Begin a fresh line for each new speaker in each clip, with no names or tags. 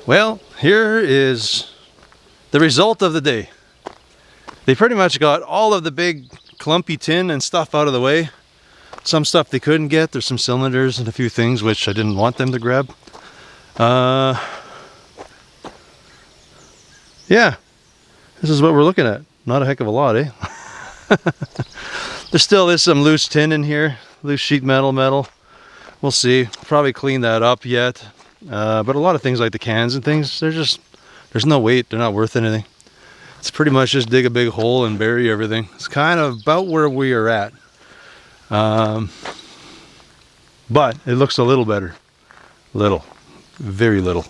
Well, here is the result of the day. They pretty much got all of the big clumpy tin and stuff out of the way. Some stuff they couldn't get. There's some cylinders and a few things which I didn't want them to grab. Yeah, this is what we're looking at. Not a heck of a lot, eh? There still is some loose tin in here, loose sheet metal. We'll see. Probably clean that up yet. But a lot of things like the cans and things, there's no weight. They're not worth anything. It's pretty much just dig a big hole and bury everything. It's kind of about where we are at. But it looks a little better. Little. Very little.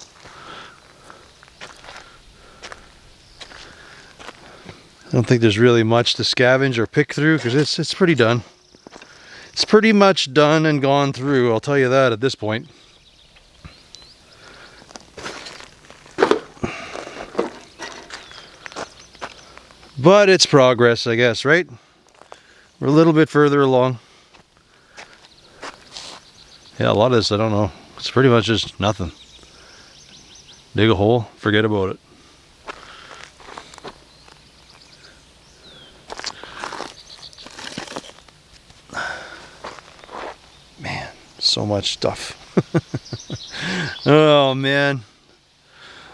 I don't think there's really much to scavenge or pick through because it's pretty done. It's pretty much done and gone through, I'll tell you that at this point. But it's progress, I guess, right? We're a little bit further along. Yeah, a lot of this, I don't know. It's pretty much just nothing. Dig a hole, forget about it. Man, so much stuff. Oh, man.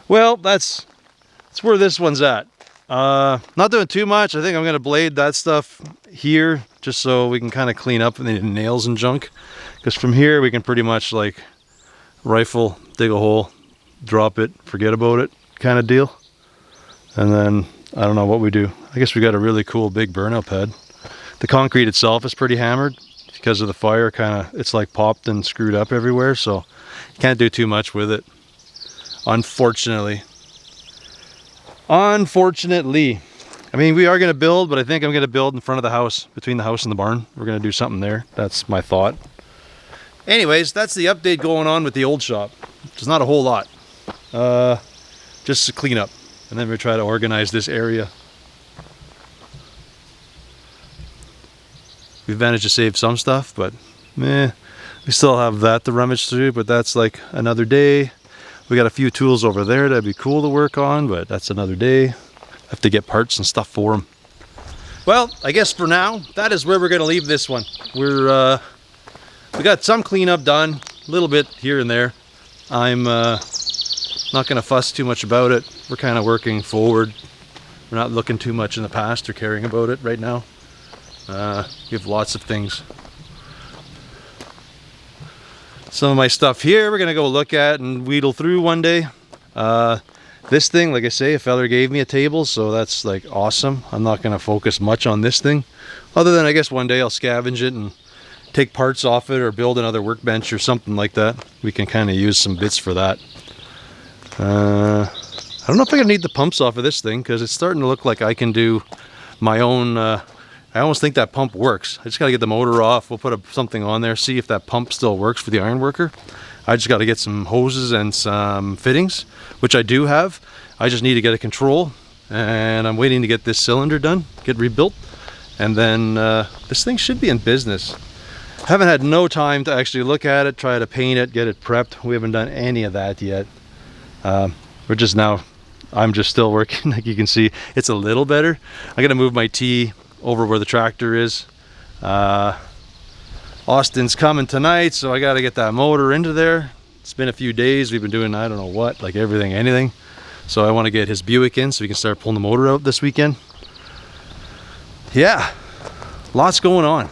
Well, that's where this one's at. Not doing too much. I think I'm going to blade that stuff here just so we can kind of clean up the nails and junk. Because from here we can pretty much like rifle, dig a hole, drop it, forget about it kind of deal. And then I don't know what we do. I guess we got a really cool big burnout pad. The concrete itself is pretty hammered because of the fire. It's like popped and screwed up everywhere. So you can't do too much with it. Unfortunately. I mean, we are going to build, but I think I'm going to build in front of the house, between the house and the barn. We're going to do something there. That's my thought. Anyways, that's the update going on with the old shop. There's not a whole lot. Just to clean up. And then we try to organize this area. We've managed to save some stuff, but we still have that to rummage through, but that's like another day. We got a few tools over there that'd be cool to work on, but that's another day. Have to get parts and stuff for them. Well, I guess for now, that is where we're going to leave this one. We got some cleanup done, a little bit here and there. I'm not going to fuss too much about it. We're kind of working forward. We're not looking too much in the past or caring about it right now. We have lots of things. Some of my stuff here we're going to go look at and wheedle through one day. This thing, like I say, a feller gave me a table, so that's like awesome. I'm not going to focus much on this thing. Other than I guess one day I'll scavenge it and take parts off it or build another workbench or something like that. We can kind of use some bits for that. I don't know if I'm going to need the pumps off of this thing because it's starting to look like I can do my own... I almost think that pump works. I just got to get the motor off. We'll put something on there, see if that pump still works for the iron worker. I just got to get some hoses and some fittings, which I do have. I just need to get a control, and I'm waiting to get this cylinder done, get rebuilt, and then this thing should be in business. Haven't had no time to actually look at it, try to paint it, get it prepped. We haven't done any of that yet. We're just now, I'm just still working. Like you can see, it's a little better. I got to move my T over where the tractor is. Austin's coming tonight, so I got to get that motor into there. It's been a few days. We've been doing I don't know what, like everything, anything. So I want to get his Buick in so we can start pulling the motor out this weekend. Yeah, lots going on.